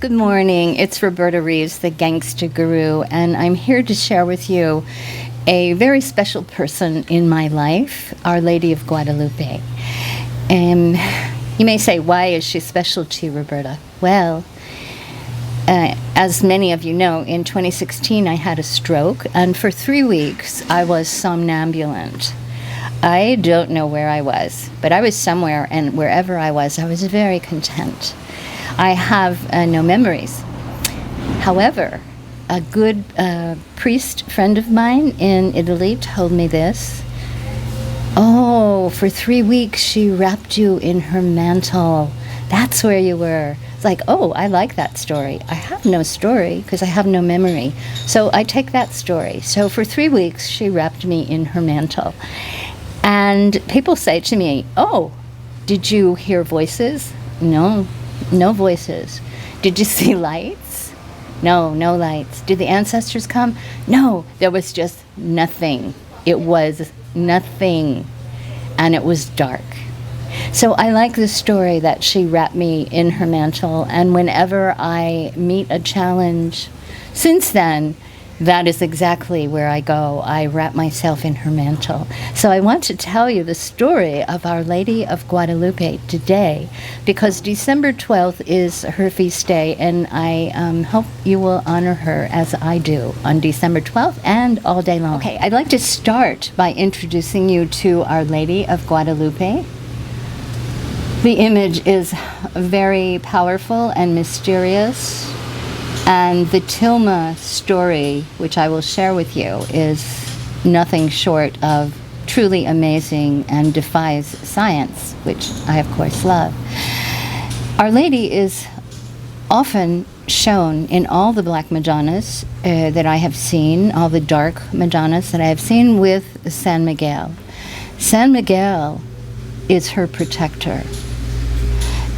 Good morning. It's Roberta Reeves, the Gangsta Guru, and I'm here to share with you a very special person in my life, Our Lady of Guadeloupe. And you may say, why is she special to you, Roberta? Well, as many of you know, in 2016 I had a stroke, and for 3 weeks I was somnambulant. I don't know where I was, but I was somewhere, and wherever I was very content. I have no memories. However, a good priest friend of mine in Italy told me this. Oh, for 3 weeks she wrapped you in her mantle. That's where you were. It's like, oh, I like that story. I have no story because I have no memory. So I take that story. So for 3 weeks she wrapped me in her mantle. And people say to me, oh, did you hear voices? No voices. Did you see lights? No lights. Did the ancestors come? No, there was just nothing. It was nothing. And it was dark. So I like the story that she wrapped me in her mantle, and whenever I meet a challenge, since then, that is exactly where I go. I wrap myself in her mantle. So I want to tell you the story of Our Lady of Guadeloupe today, because December 12th is her feast day, and I hope you will honor her as I do on December 12th and all day long. Okay, I'd like to start by introducing you to Our Lady of Guadeloupe. The image is very powerful and mysterious. And the Tilma story, which I will share with you, is nothing short of truly amazing and defies science, which I, of course, love. Our Lady is often shown in all the Black Madonnas that I have seen, all the dark Madonnas that I have seen, with San Miguel. San Miguel is her protector.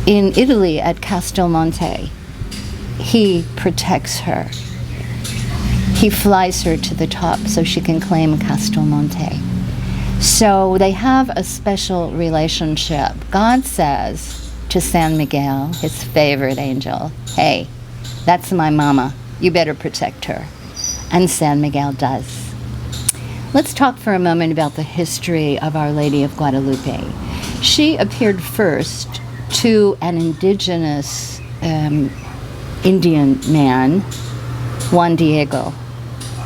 In Italy, at Castelmonte, he protects her. He flies her to the top so she can claim Castelmonte. So they have a special relationship. God says to San Miguel, his favorite angel, hey, that's my mama. You better protect her. And San Miguel does. Let's talk for a moment about the history of Our Lady of Guadeloupe. She appeared first to an indigenous Indian man, Juan Diego,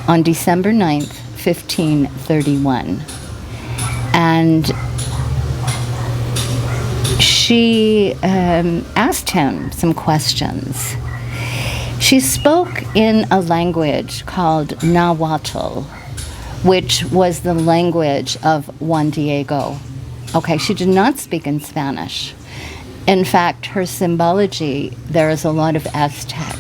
on December 9th, 1531. And she asked him some questions. She spoke in a language called Nahuatl, which was the language of Juan Diego. Okay, she did not speak in Spanish. In fact, her symbology, there is a lot of Aztec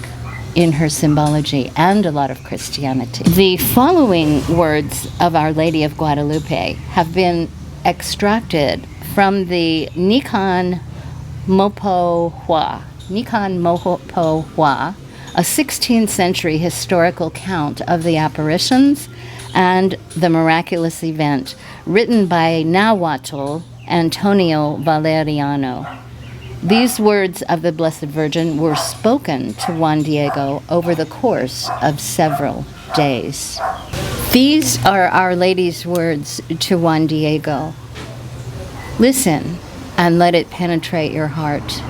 in her symbology and a lot of Christianity. The following words of Our Lady of Guadalupe have been extracted from the Nikan Mopohua, a 16th century historical account of the apparitions and the miraculous event, written by Nahuatl Antonio Valeriano. These words of the Blessed Virgin were spoken to Juan Diego over the course of several days. These are Our Lady's words to Juan Diego. Listen and let it penetrate your heart.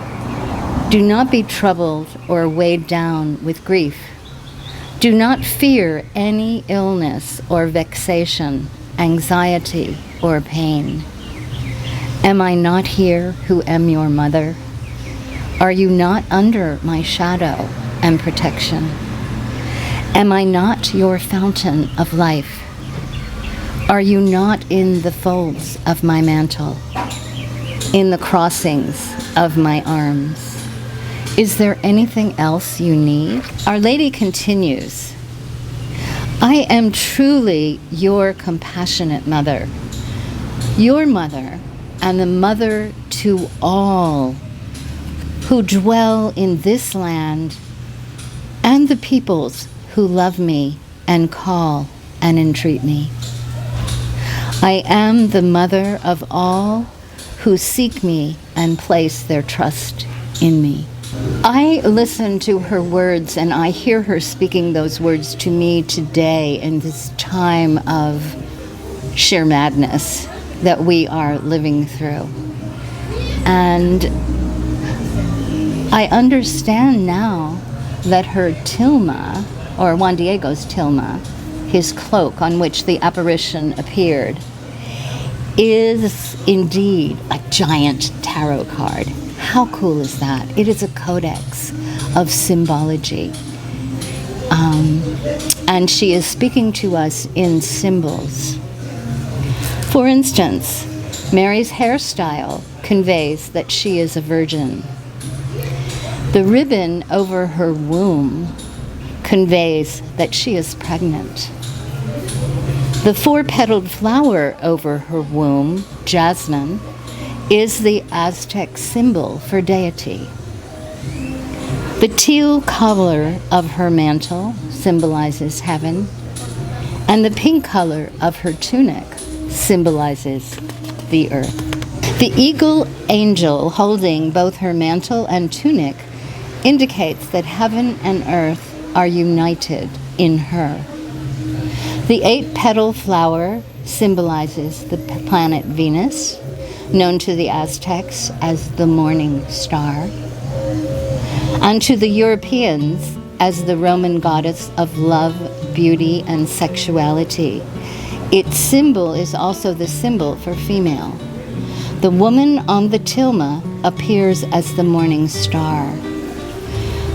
Do not be troubled or weighed down with grief. Do not fear any illness or vexation, anxiety or pain. Am I not here who am your mother? Are you not under my shadow and protection? Am I not your fountain of life? Are you not in the folds of my mantle, in the crossings of my arms? Is there anything else you need? Our Lady continues, I am truly your compassionate mother, your mother, and the mother to all who dwell in this land and the peoples who love me and call and entreat me. I am the mother of all who seek me and place their trust in me. I listen to her words and I hear her speaking those words to me today in this time of sheer madness that we are living through. And I understand now that her tilma, or Juan Diego's tilma, his cloak on which the apparition appeared, is indeed a giant tarot card. How cool is that? It is a codex of symbology. And she is speaking to us in symbols. For instance, Mary's hairstyle conveys that she is a virgin. The ribbon over her womb conveys that she is pregnant. The four-petaled flower over her womb, jasmine, is the Aztec symbol for deity. The teal color of her mantle symbolizes heaven, and the pink color of her tunic symbolizes the earth. The eagle angel holding both her mantle and tunic indicates that heaven and earth are united in her. The 8-petal flower symbolizes the planet Venus, known to the Aztecs as the morning star, and to the Europeans as the Roman goddess of love, beauty, and sexuality. Its symbol is also the symbol for female. The woman on the tilma appears as the morning star,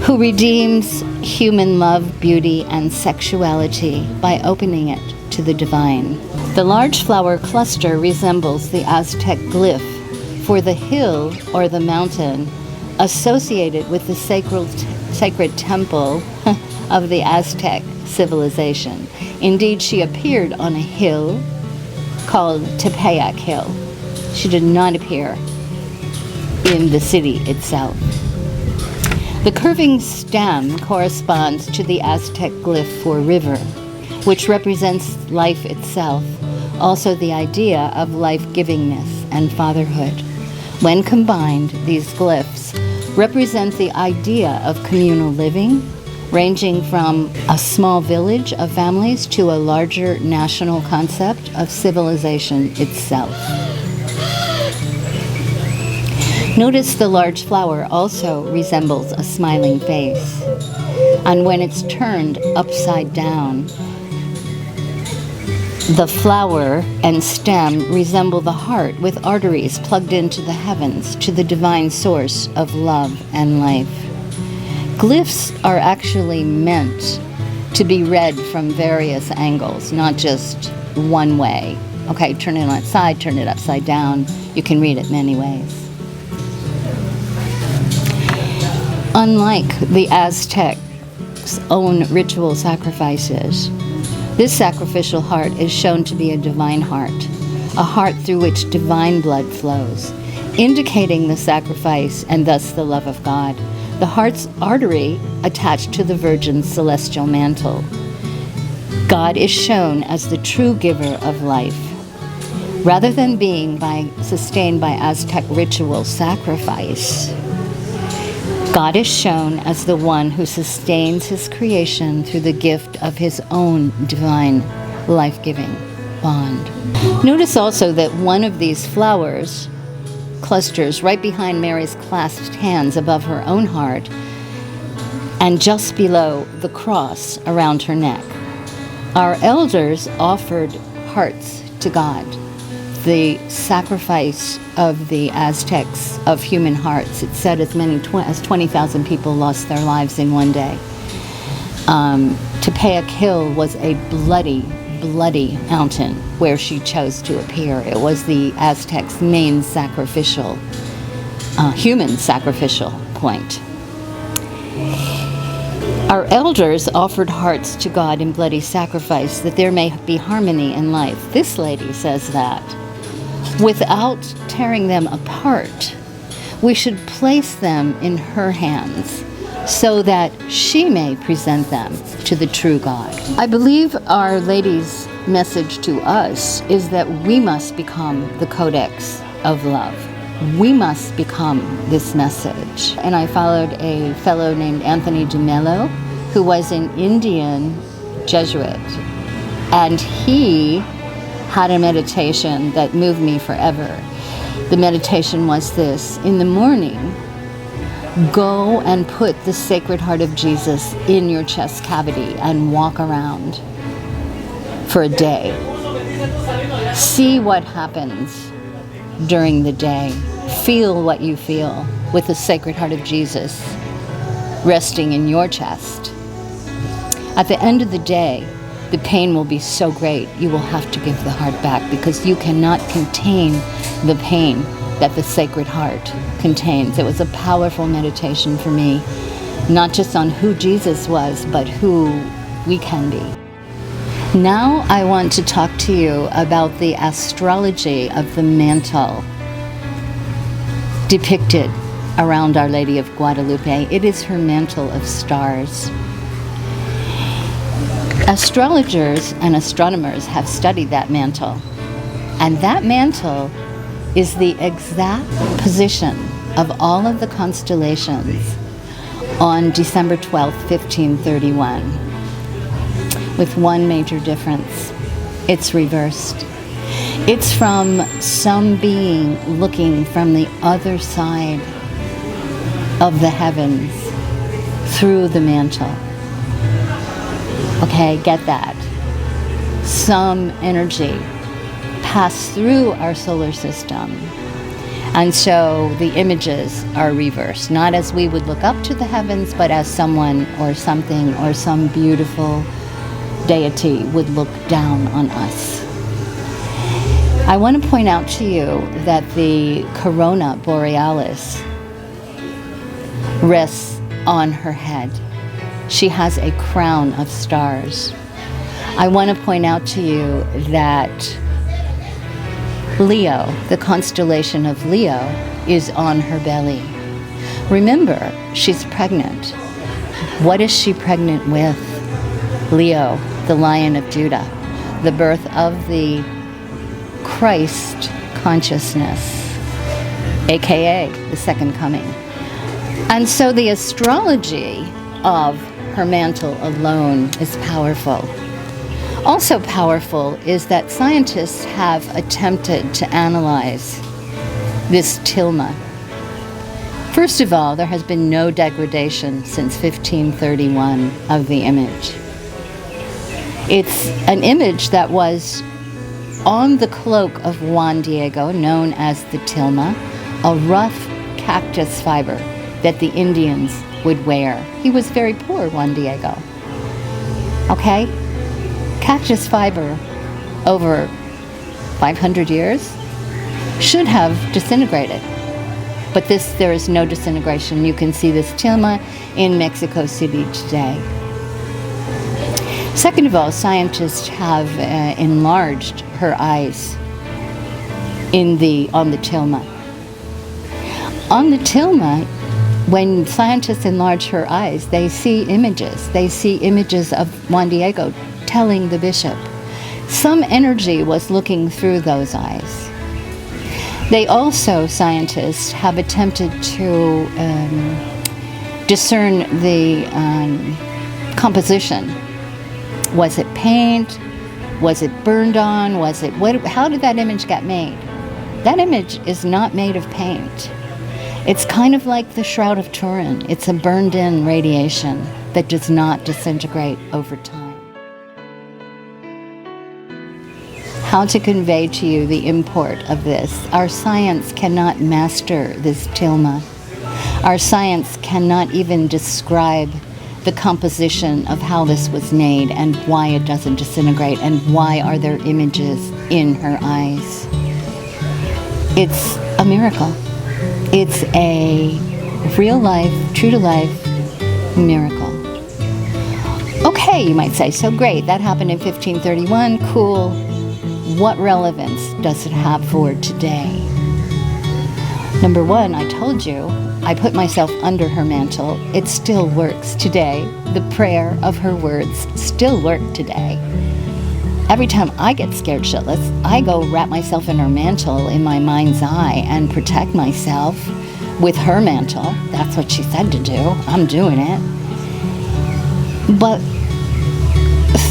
who redeems human love, beauty, and sexuality by opening it to the divine. The large flower cluster resembles the Aztec glyph for the hill or the mountain associated with the sacred temple of the Aztec civilization. Indeed, she appeared on a hill called Tepeyac Hill. She did not appear in the city itself. The curving stem corresponds to the Aztec glyph for river, which represents life itself, also the idea of life-givingness and fatherhood. When combined, these glyphs represent the idea of communal living, ranging from a small village of families to a larger national concept of civilization itself. Notice the large flower also resembles a smiling face, and when it's turned upside down, the flower and stem resemble the heart with arteries plugged into the heavens to the divine source of love and life. Glyphs are actually meant to be read from various angles, not just one way. Okay, turn it on its side, turn it upside down. You can read it many ways. Unlike the Aztecs' own ritual sacrifices, this sacrificial heart is shown to be a divine heart, a heart through which divine blood flows, indicating the sacrifice and thus the love of God. The heart's artery attached to the Virgin's celestial mantle. God is shown as the true giver of life. Rather than being sustained by Aztec ritual sacrifice, God is shown as the one who sustains his creation through the gift of his own divine life-giving bond. Notice also that one of these flowers clusters right behind Mary's clasped hands above her own heart and just below the cross around her neck. Our elders offered hearts to God. The sacrifice of the Aztecs of human hearts. It said as many as 20,000 people lost their lives in one day. Tepeyac Hill was a bloody mountain where she chose to appear. It was the Aztecs' main sacrificial, human sacrificial point. Our elders offered hearts to God in bloody sacrifice that there may be harmony in life. This lady says that without tearing them apart, we should place them in her hands so that she may present them to the true God. I believe Our Lady's message to us is that we must become the codex of love. We must become this message. And I followed a fellow named Anthony DeMello, who was an Indian Jesuit. And he had a meditation that moved me forever. The meditation was this: in the morning, go and put the Sacred Heart of Jesus in your chest cavity and walk around for a day. See what happens during the day. Feel what you feel with the Sacred Heart of Jesus resting in your chest. At the end of the day, the pain will be so great you will have to give the heart back, because you cannot contain the pain that the Sacred Heart contains. It was a powerful meditation for me, not just on who Jesus was, but who we can be. Now I want to talk to you about the astrology of the mantle depicted around Our Lady of Guadalupe. It is her mantle of stars. Astrologers and astronomers have studied that mantle, and that mantle is the exact position of all of the constellations on December 12th, 1531, with one major difference: it's reversed. It's from some being looking from the other side of the heavens through the mantle. Okay, get that. Some energy passed through our solar system. And so the images are reversed, not as we would look up to the heavens, but as someone or something or some beautiful deity would look down on us. I want to point out to you that the corona borealis rests on her head. She has a crown of stars. I want to point out to you that Leo, the constellation of Leo, is on her belly. Remember, she's pregnant. What is she pregnant with? Leo, the Lion of Judah, the birth of the Christ consciousness, aka the second coming. And so the astrology of her mantle alone is powerful. Also powerful is that scientists have attempted to analyze this tilma. First of all, there has been no degradation since 1531 of the image. It's an image that was on the cloak of Juan Diego, known as the tilma, a rough cactus fiber that the Indians would wear. He was very poor, Juan Diego. Okay? Cactus fiber over 500 years should have disintegrated. But there is no disintegration. You can see this tilma in Mexico City today. Second of all, scientists have enlarged her eyes on the tilma. On the tilma, when scientists enlarge her eyes, they see images. They see images of Juan Diego telling the bishop. Some energy was looking through those eyes. They also, scientists, have attempted to discern the composition. Was it paint? Was it burned on? How did that image get made? That image is not made of paint. It's kind of like the Shroud of Turin. It's a burned-in radiation that does not disintegrate over time. How to convey to you the import of this. Our science cannot master this tilma. Our science cannot even describe the composition of how this was made and why it doesn't disintegrate and why are there images in her eyes. It's a miracle. It's a real-life, true-to-life miracle. Okay, you might say, so great, that happened in 1531, cool. What relevance does it have for today? Number one, I told you, I put myself under her mantle. It still works today. The prayer of her words still work today. Every time I get scared shitless, I go wrap myself in her mantle in my mind's eye and protect myself with her mantle. That's what she said to do. I'm doing it. But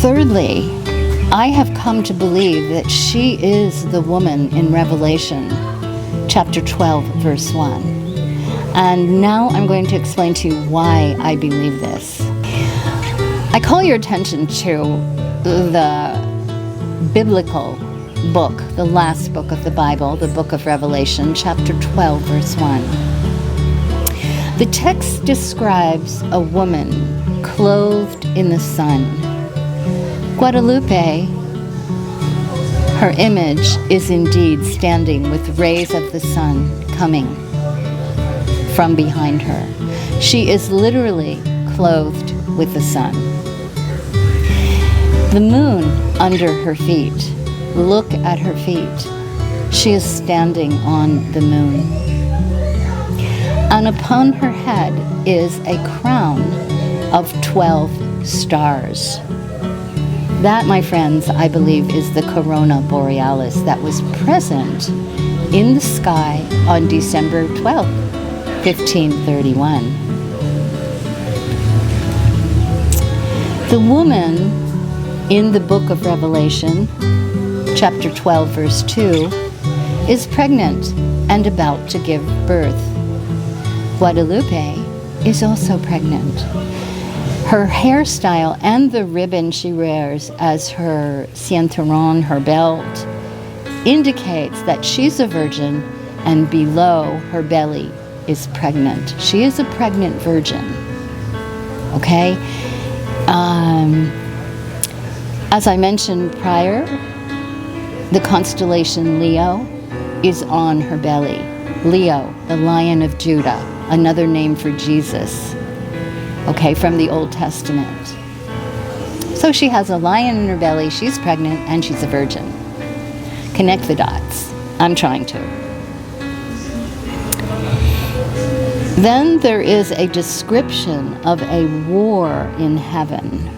thirdly, I have come to believe that she is the woman in Revelation chapter 12, verse 1. And now I'm going to explain to you why I believe this. I call your attention to the biblical book, the last book of the Bible, the book of Revelation, chapter 12, verse 1. The text describes a woman clothed in the sun. Guadeloupe, her image is indeed standing with rays of the sun coming from behind her. She is literally clothed with the sun. The moon under her feet. Look at her feet. She is standing on the moon. And upon her head is a crown of 12 stars. That, my friends, I believe is the corona borealis that was present in the sky on December 12th, 1531. The woman in the book of Revelation, chapter 12, verse 2, is pregnant and about to give birth. Guadeloupe is also pregnant. Her hairstyle and the ribbon she wears as her cinturón, her belt, indicates that she's a virgin, and below her belly is pregnant. She is a pregnant virgin. Okay? As I mentioned prior, the constellation Leo is on her belly. Leo, the Lion of Judah, another name for Jesus, okay, from the Old Testament. So she has a lion in her belly, she's pregnant, and she's a virgin. Connect the dots. I'm trying to. Then there is a description of a war in heaven.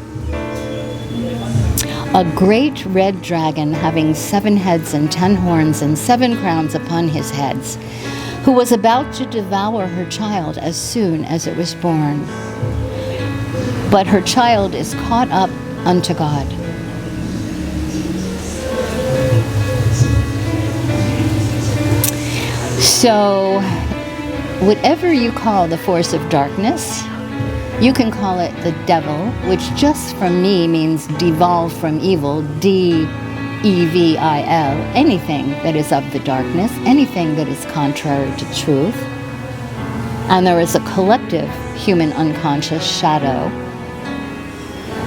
A great red dragon having 7 heads and 10 horns and 7 crowns upon his heads, who was about to devour her child as soon as it was born. But her child is caught up unto God. So, whatever you call the force of darkness, you can call it the devil, which just from me means devolve from evil, D-E-V-I-L, anything that is of the darkness, anything that is contrary to truth. And there is a collective human unconscious shadow,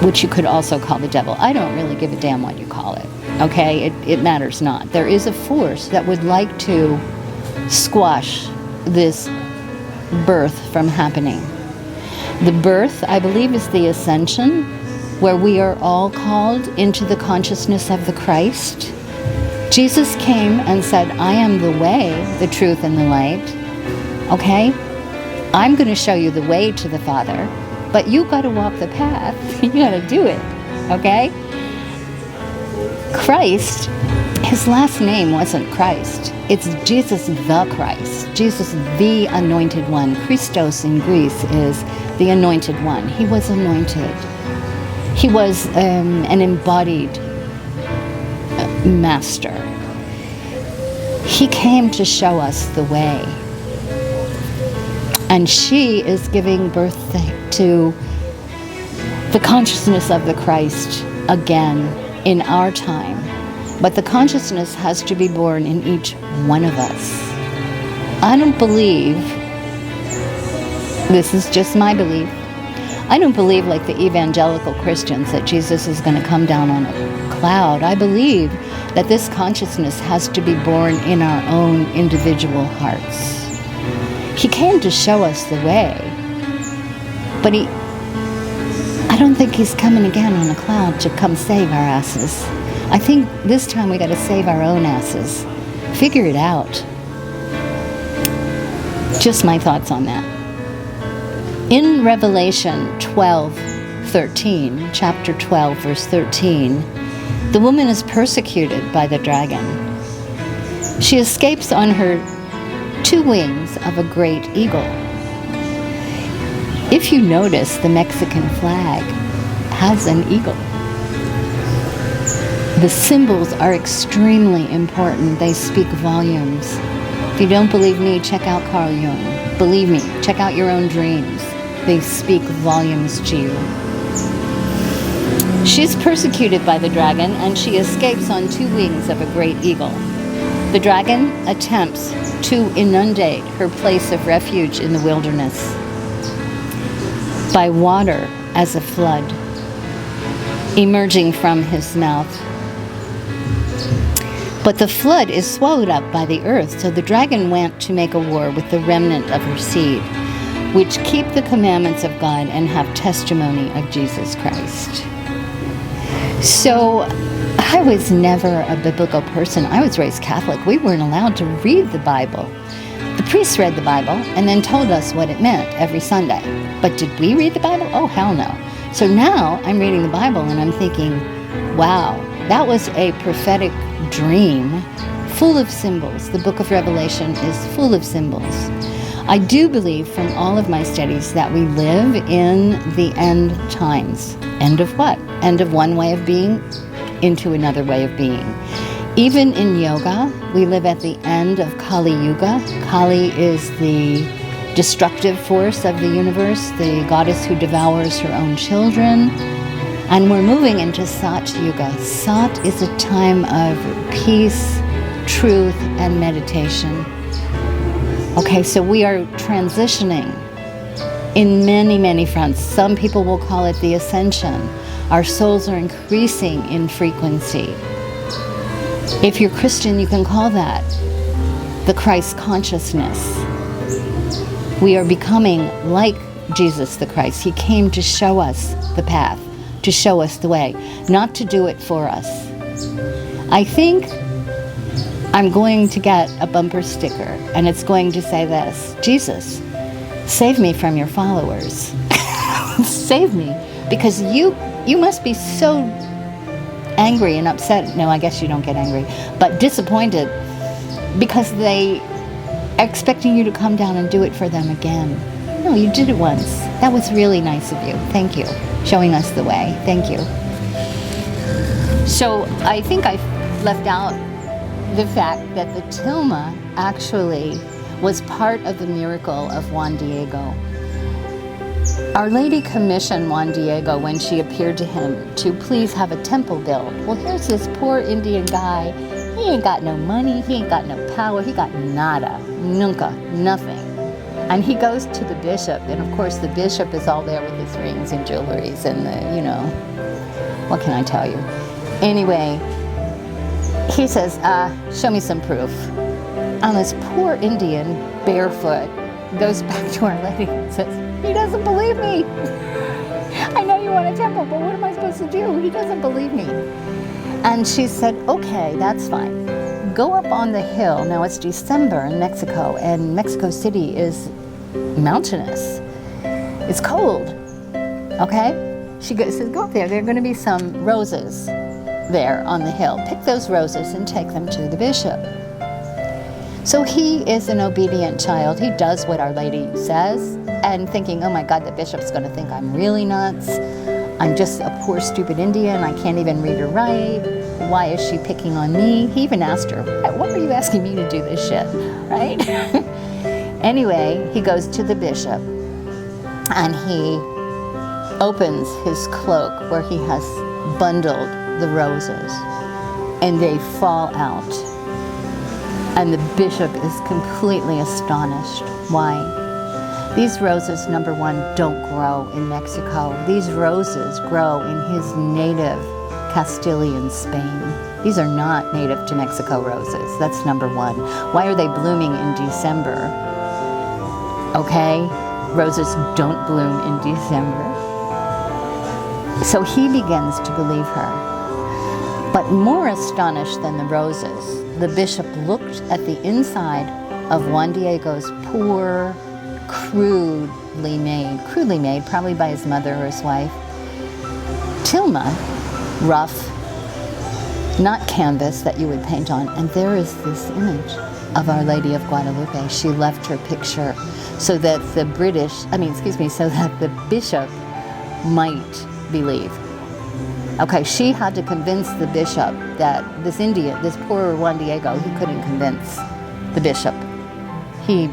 which you could also call the devil. I don't really give a damn what you call it, okay? It matters not. There is a force that would like to squash this birth from happening. The birth, I believe, is the ascension, where we are all called into the consciousness of the Christ. Jesus came and said, I am the way, the truth, and the light. Okay? I'm going to show you the way to the Father, but you got to walk the path. You got to do it. Okay? Christ, his last name wasn't Christ. It's Jesus the Christ. Jesus the Anointed One. Christos in Greece is the Anointed One. He was anointed. He was an embodied master. He came to show us the way. And she is giving birth to the consciousness of the Christ again in our time. But the consciousness has to be born in each one of us. I don't believe, this is just my belief, I don't believe like the evangelical Christians that Jesus is going to come down on a cloud. I believe that this consciousness has to be born in our own individual hearts. He came to show us the way, but I don't think he's coming again on a cloud to come save our asses. I think this time we got to save our own asses. Figure it out. Just my thoughts on that. In Revelation 12:13, chapter 12, verse 13, The woman is persecuted by the dragon. She escapes on her 2 wings of a great eagle. If you notice, the Mexican flag has an eagle. The symbols are extremely important. They speak volumes. If you don't believe me, check out Carl Jung. Believe me, check out your own dreams. They speak volumes to you. She's persecuted by the dragon, and she escapes on 2 wings of a great eagle. The dragon attempts to inundate her place of refuge in the wilderness by water as a flood, emerging from his mouth. But the flood is swallowed up by the earth, so the dragon went to make a war with the remnant of her seed, which keep the commandments of God and have testimony of Jesus Christ. So I was never a biblical person. I was raised Catholic. We weren't allowed to read the Bible. The priests read the Bible and then told us what it meant every Sunday. But did we read the Bible? Oh, hell no. So now I'm reading the Bible and I'm thinking, wow, that was a prophetic dream full of symbols. The book of Revelation is full of symbols. I do believe from all of my studies that we live in the end times. End of what? End of one way of being into another way of being. Even in yoga, we live at the end of Kali Yuga. Kali is the destructive force of the universe, the goddess who devours her own children. And we're moving into Sat Yuga. Sat is a time of peace, truth, and meditation. Okay, so we are transitioning in many, many fronts. Some people will call it the ascension. Our souls are increasing in frequency. If you're Christian, you can call that the Christ consciousness. We are becoming like Jesus the Christ. He came to show us the path, to show us the way, not to do it for us. I think I'm going to get a bumper sticker, and it's going to say this: Jesus, save me from your followers. Save me, because you must be so angry and upset. No, I guess you don't get angry, but disappointed because they are expecting you to come down and do it for them again. No, you did it once. That was really nice of you. Thank you. Showing us the way. Thank you. So I think I left out the fact that the tilma actually was part of the miracle of Juan Diego. Our Lady commissioned Juan Diego when she appeared to him to please have a temple built. Well, here's this poor Indian guy. He ain't got no money. He ain't got no power. He got nada, nunca, nothing. And he goes to the bishop, and of course the bishop is all there with his rings and jewelries and the, what can I tell you? Anyway, he says, show me some proof. And this poor Indian, barefoot, goes back to Our Lady and says, he doesn't believe me. I know you want a temple, but what am I supposed to do? He doesn't believe me. And she said, okay, that's fine. Go up on the hill. Now it's December in Mexico, and Mexico City is mountainous. It's cold, okay? She says, go up there. There are going to be some roses there on the hill. Pick those roses and take them to the bishop. So he is an obedient child. He does what Our Lady says, and thinking, oh my God, the bishop's going to think I'm really nuts. I'm just a poor, stupid Indian. I can't even read or write. Why is she picking on me? He even asked her, what are you asking me to do this shit, right? Anyway, he goes to the bishop, and he opens his cloak where he has bundled the roses, and they fall out. And the bishop is completely astonished. Why? These roses, number one, don't grow in Mexico. These roses grow in his native Castilian Spain. These are not native to Mexico roses. That's number one. Why are they blooming in December? Okay, roses don't bloom in December. So he begins to believe her. But more astonished than the roses, the bishop looked at the inside of Juan Diego's poor, crudely made, probably by his mother or his wife, tilma, rough, not canvas that you would paint on. And there is this image of Our Lady of Guadalupe. She left her picture so that the so that the bishop might believe. Okay, she had to convince the bishop that this poor Juan Diego, he couldn't convince the bishop. He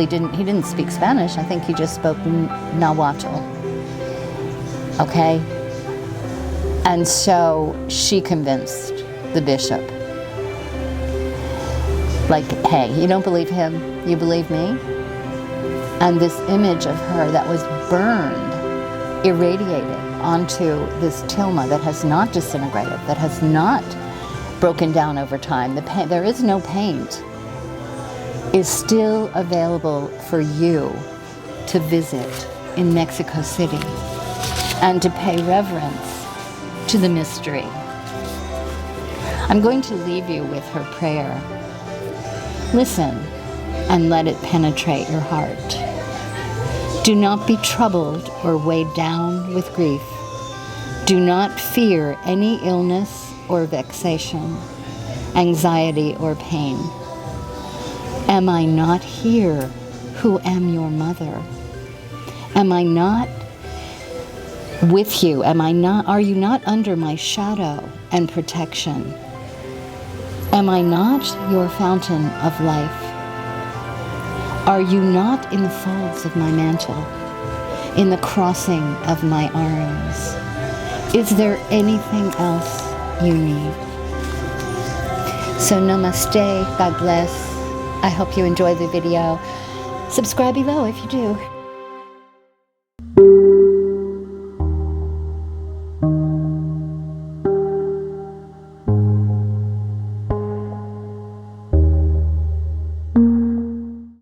didn't speak Spanish. I think he just spoke Nahuatl. Okay? And so she convinced the bishop. Like, hey, you don't believe him, you believe me? And this image of her that was burned, irradiated onto this tilma that has not disintegrated, that has not broken down over time. There is no paint, is still available for you to visit in Mexico City and to pay reverence to the mystery. I'm going to leave you with her prayer. Listen and let it penetrate your heart. Do not be troubled or weighed down with grief. Do not fear any illness or vexation, anxiety or pain. Am I not here who am your mother? Am I not with you? Are you not under my shadow and protection? Am I not your fountain of life? Are you not in the folds of my mantle, in the crossing of my arms? Is there anything else you need? So namaste, God bless. I hope you enjoy the video. Subscribe below if you do.